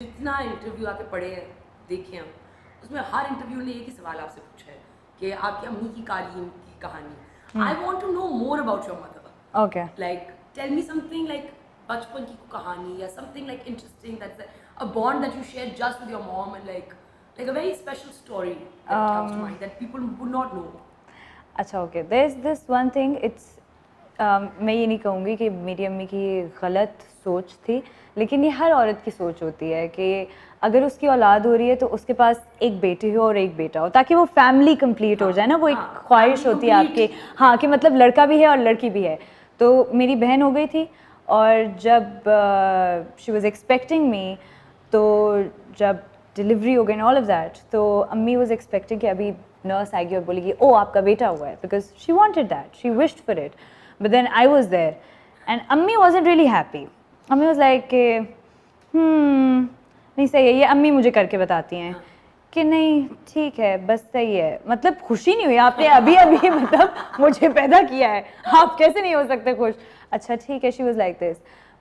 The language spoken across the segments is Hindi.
जितना इंटरव्यू आपके पढ़े हैं देखे हैं उसमें हर इंटरव्यू ने एक ही सवाल आपसे पूछा है कि आपकी अम्मी की तालीम की कहानी। I want to know more about your mother. Okay. Like tell me something like बचपन की कहानी या something like interesting that's a bond that you share just with your mom and like a very special story that comes to mind that people would not know. अच्छा okay, there's this one thing, it's मैं ये नहीं कहूँगी कि मेरी अम्मी की गलत सोच थी, लेकिन ये हर औरत की सोच होती है कि अगर उसकी औलाद हो रही है तो उसके पास एक बेटी हो और एक बेटा हो, ताकि वो फैमिली कंप्लीट हो जाए ना। वो एक ख्वाहिश होती है आपकी, हाँ, कि मतलब लड़का भी है और लड़की भी है। तो मेरी बहन हो गई थी और जब शी वॉज एक्सपेक्टिंग मी, तो जब डिलीवरी हो गई एंड ऑल ऑफ दैट, तो अम्मी वाज एक्सपेक्टिंग कि अभी नर्स आएगी और बोलेगी ओ आपका बेटा हुआ है, because she wanted that, she wished for it. But then I was there and अम्मी वाजंट रियली हैप्पी। अम्मी वाज लाइक नहीं सही है, ये अम्मी मुझे करके बताती हैं कि नहीं ठीक है बस सही है। मतलब खुशी नहीं हुई, आपने अभी अभी मतलब मुझे पैदा किया है, आप कैसे नहीं हो सकते खुश? अच्छा ठीक है, she was like this.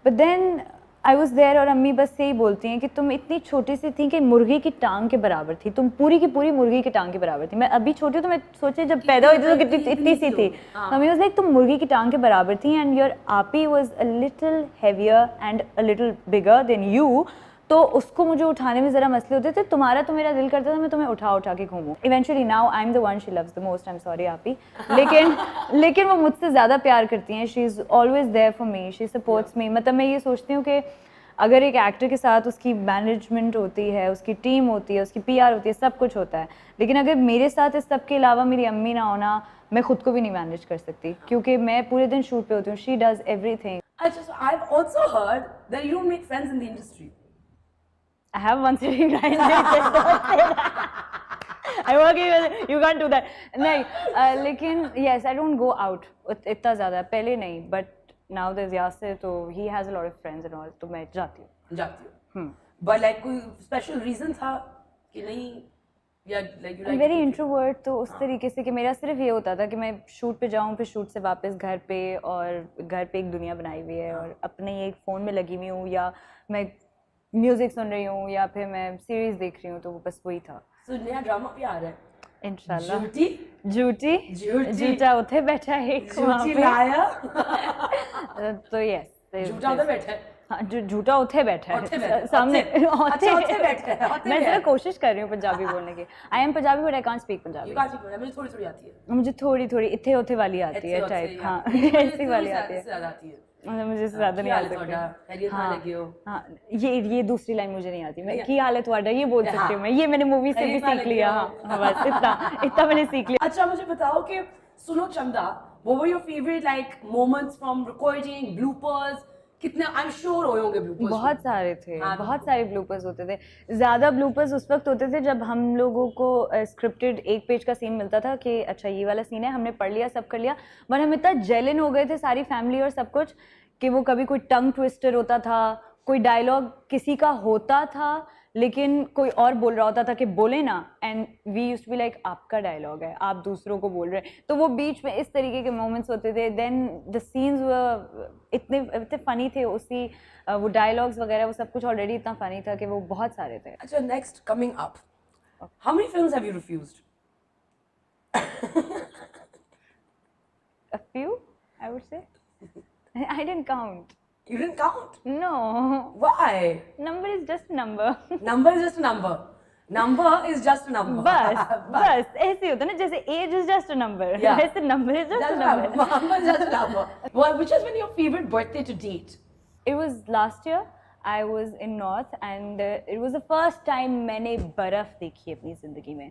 But then I was there और अम्मी बस यही बोलती हैं कि तुम इतनी छोटी सी थी कि मुर्गी की टांग के बराबर थी, तुम पूरी की पूरी मुर्गी की टांग के बराबर थी। मैं अभी छोटी हूँ तो मैं सोचे जब पैदा हुई थी तो कितनी इतनी सी थी। अम्मी वाज लाइक तुम मुर्गी की टांग के बराबर थी एंड योर आपी was a little heavier and a little bigger than you. तो उसको मुझे उठाने में ज़रा मसले होते थे, तुम्हारा तो मेरा दिल करता था मैं तुम्हें उठा उठा के घूमूं। Eventually now I am the one she loves the most, I am sorry आपी, लेकिन वो मुझसे ज़्यादा प्यार करती हैं। She is always there for me, she supports me. मतलब मैं ये सोचती हूँ कि अगर एक एक्टर के साथ उसकी मैनेजमेंट होती है, उसकी टीम होती है, उसकी पीआर होती है, सब कुछ होता है, लेकिन अगर मेरे साथ इस सब के अलावा मेरी अम्मी ना होना, मैं खुद को भी नहीं मैनेज कर सकती, क्योंकि मैं पूरे दिन शूट पे होती हूँ। She does everything. अच्छा, so I've also heard that you don't make friends in the industry. I have one sitting right there. I work even, you can't do that. नहीं, लेकिन yes, I don't go out इतना ज़्यादा, पहले नहीं, but now there's Yasir, तो he has a lot of friends and all, तो मैं जाती हूँ। But like कोई special reason था कि नहीं, या like you like very introvert, तो उस तरीके से कि मेरा सिर्फ ये होता था कि मैं शूट पे जाऊँ, फिर शूट से वापस घर पे, और घर पे एक दुनिया बनाई हुई है और अपने एक फ़ोन में लगी हुई हूँ, या मैं म्यूज़िक सुन रही हूँ, या फिर मैं सीरीज़ देख रही हूँ, तो वो बस वही था। So नया ड्रामा भी आ रहा है इंशाल्लाह। झूठी झूठा उठे बैठा है एक वहाँ पे। लाया तो यस, झूठा उधर बैठा है। हाँ, झूठा उठे बैठा है सामने। उठे बैठा है। मैं जरा कोशिश कर रही हूँ पंजाबी बोलने की। I am Punjabi but I can't speak Punjabi. मुझे थोड़ी थोड़ी आती है। मुझे थोड़ी थोड़ी इत्थे उठे वाली आती है टाइप, हाँ ऐसी वाली आती है। मुझे ज़्यादा नहीं आती। हाँ, ये दूसरी लाइन मुझे नहीं आती। मैं की हाल है तुम्हारा ये बोल सकती हूँ मैं, ये मैंने मूवी से भी सीख लिया। हाँ बस इतना मैंने सीख लिया। अच्छा मुझे बताओ कि सुनो चंदा, what were your favorite like moments from recording, bloopers? कितने आई एम श्योर होंगे ब्लूपर्स। बहुत सारे थे, बहुत सारे ब्लूपर्स होते थे। ज़्यादा ब्लूपर्स उस वक्त होते थे जब हम लोगों को स्क्रिप्टेड एक पेज का सीन मिलता था कि अच्छा ये वाला सीन है, हमने पढ़ लिया, सब कर लिया, पर हम इतना जेलन हो गए थे सारी फैमिली और सब कुछ कि वो कभी कोई टंग ट्विस्टर होता था, कोई डायलॉग किसी का होता था लेकिन कोई और बोल रहा होता था कि बोले ना, and we used to be like आपका डायलॉग है, आप दूसरों को बोल रहे हैं। तो वो बीच में इस तरीके के मोमेंट्स होते थे। देन द सीन्स इतने फनी थे, उसी वो डायलॉग्स वगैरह वो सब कुछ ऑलरेडी इतना फनी था कि वो बहुत सारे थे। अच्छा next coming up, how many films have you refused? A few, I would say. I didn't count. You didn't count? No. Why? Number is just a number. Number is just a number. Number is just a number. बस ऐसे होता है ना, जैसे age is just a number. Yeah. ऐसे number is just a number. Number is just a number. Which has been your favorite birthday to date? It was last year. I was in North and it was the first time मैंने बर्फ देखी अपनी जिंदगी में.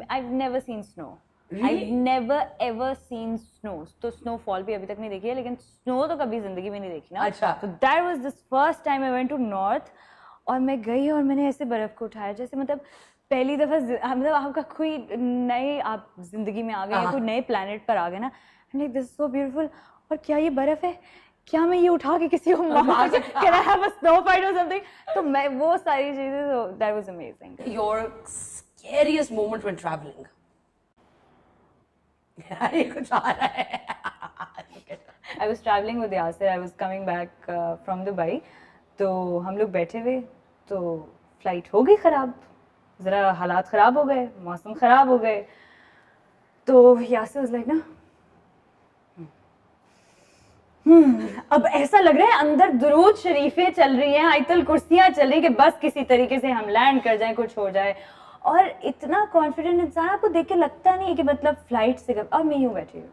I've never seen snow. Really? I've never ever seen snow. तो snowfall भी अभी तक नहीं देखी है, लेकिन snow तो कभी जिंदगी में नहीं देखी ना. अच्छा. So that was the first time I went to North. और मैं गई और मैंने ऐसे बर्फ को उठाया जैसे मतलब पहली दफ़ा, मतलब आपका कोई नए आप जिंदगी में आ गए, कोई नए प्लैनेट पर आ गए ना. Like this is so beautiful. और क्या ये बर्फ है, क्या मैं ये उठा के किसी को मार सकती, can I have a snow fight और समथिंग. तो मैं वो सारी चीजें, तो that was amazing. Your scariest moment when travelling? ये कुछ आ रहा है. I was traveling with Yasir. I was coming back from Dubai. तो हम लोग बैठे हुए, तो फ्लाइट हो गई ख़राब, ज़रा हालात ख़राब हो गए, मौसम ख़राब हो गए, तो यासिर वाज लाइक ना अब ऐसा लग रहा है अंदर दुरूद शरीफें चल रही हैं, आयतुल कुर्सियाँ चल रही हैं कि बस किसी तरीके से हम लैंड कर जाएं, कुछ हो जाए। और इतना कॉन्फिडेंट इंसान, आपको देख के लगता नहीं है कि मतलब फ्लाइट से अब मैं यूँ बैठी हूँ,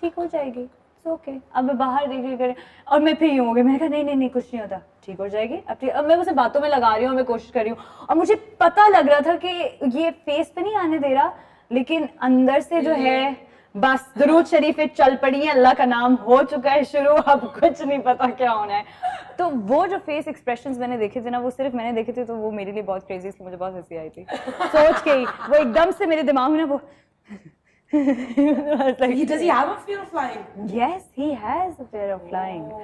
ठीक हो जाएगी, ओके अब मैं बाहर देख रही करें, और मैं फिर यूँ हो गई, मैंने कहा नहीं कुछ नहीं होता, ठीक हो जाएगी अब ठीक। अब मैं उसे बातों में लगा रही हूँ, मैं कोशिश कर रही हूँ, और मुझे पता लग रहा था कि ये फेस पे नहीं आने दे रहा, लेकिन अंदर से जो है बस दुरूद शरीफें चल पड़ी है, अल्लाह का नाम हो चुका है शुरू, अब कुछ नहीं पता क्या होना है। तो वो जो फेस एक्सप्रेशंस मैंने देखे थे ना, वो सिर्फ मैंने देखे थे, तो वो मेरे लिए बहुत क्रेजी, इसलिए मुझे बहुत हंसी आई थी सोच के ही, वो एकदम से मेरे दिमाग में ना वो Does he have a fear of flying? Yes, he has a fear of flying. Oh.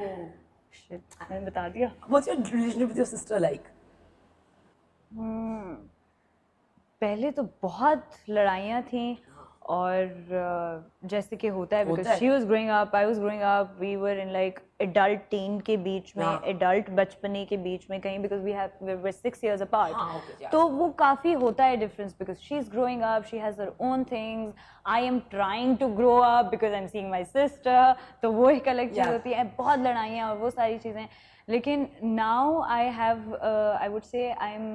Shit, मैंने बता दिया। What's your relationship with your sister like? पहले तो बहुत लड़ाइयाँ थी, और जैसे कि होता है, because she was growing up, I was growing up, we were in like adult teen के बीच में, adult बचपने के बीच में कहीं, because we were 6 years apart. तो वो काफ़ी होता है difference, because she's growing up, she has her own things, I am trying to grow up because I'm seeing my sister, तो वो एक अलग चीज़ होती है, बहुत लड़ाइयाँ और वो सारी चीज़ें। लेकिन now I have I would say I'm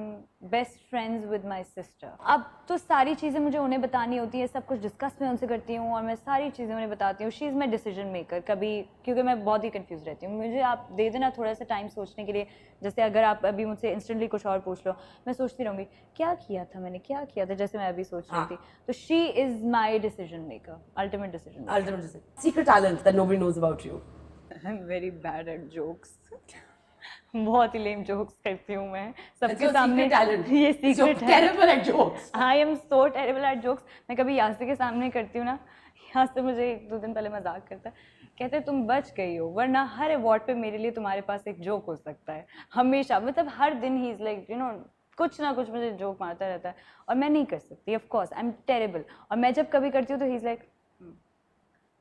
best friends with my sister. अब तो सारी चीज़ें मुझे उन्हें बतानी होती है, सब कुछ डिस्कस मैं उनसे करती हूँ, और मैं सारी चीज़ें उन्हें बताती हूँ। She is my decision maker कभी, क्योंकि मैं बहुत ही कंफ्यूज रहती हूँ, मुझे आप दे देना थोड़ा सा टाइम सोचने के लिए। जैसे अगर आप अभी मुझसे इंस्टेंटली कुछ और पूछ लो, मैं सोचती रहूँगी क्या किया था मैंने, क्या किया था, जैसे मैं अभी सोच रही थी। तो she is my decision maker, ultimate decision. Secret talent that nobody knows about you. I'm very bad at jokes. बहुत ही लेम जोक्स करती हूँ मैं सबके सामने। ये सीक्रेट है। Terrible at jokes. I am so terrible at jokes. मैं कभी यासिर के सामने करती हूँ ना, यासिर मुझे 1-2 दिन पहले मजाक करता है, कहते तुम बच गई हो, वरना हर अवार्ड पे मेरे लिए तुम्हारे पास एक जोक हो सकता है हमेशा, मतलब हर दिन he is like you know कुछ ना कुछ मुझे जोक मारता रहता है, और मैं नहीं कर सकती, of course I am terrible. और मैं जब कभी करती हूँ तो ही इज लाइक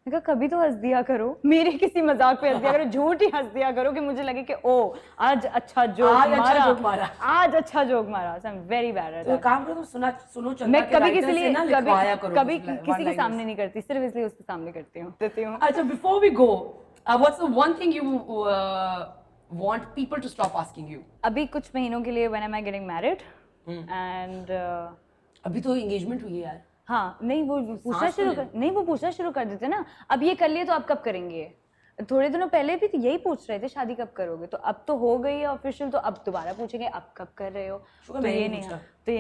कहा कभी तो हंस दिया करो, मेरे किसी मजाक पे हंस दिया करो, झूठ ही हंस दिया करो कि मुझे लगे कि ओ आज अच्छा जोक मारा, आज अच्छा जोक मारा। So I am very bad at that. काम करो, सुनो चंदा, मैं कभी किसी लिए कभी किसी के सामने नहीं करती, सिर्फ इसलिए उसके सामने करती हूँ। अच्छा, before we go, what's the one thing you want people to stop asking you? अभी कुछ महीनों के लिए when am I getting married and अभी तो एंगेजमेंट हुई है यार। हाँ, नहीं वो पूछना शुरू कर देते ना, अब ये कर लिए तो अब कब करेंगे। थोड़े दिनों पहले भी तो यही पूछ रहे थे शादी कब करोगे, तो अब तो हो गई है ऑफिशियल, तो अब दोबारा पूछेंगे अब कब कर रहे हो। तो ये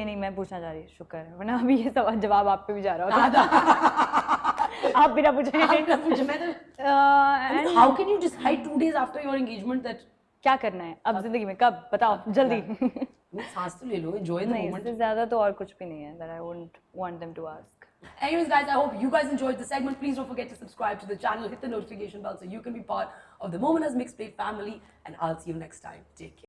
नहीं मैं पूछना चाह रही, शुक्र है, वरना अभी ये सवाल जवाब आप पे भी जा रहा होता। आप बिना पूछे and how can you decide 2 days after your engagement that क्या करना है अब जिंदगी में, कब बताओ जल्दी। सांस तो ले लो, enjoy the moment। इससे ज्यादा तो और कुछ भी नहीं है that I wouldn't want them to ask. Anyways guys, I hope you guys enjoyed the segment. Please don't forget to subscribe to the channel, hit the notification bell so you can be part of the Momina's Mixed Plate family, and I'll see you next time. Take care.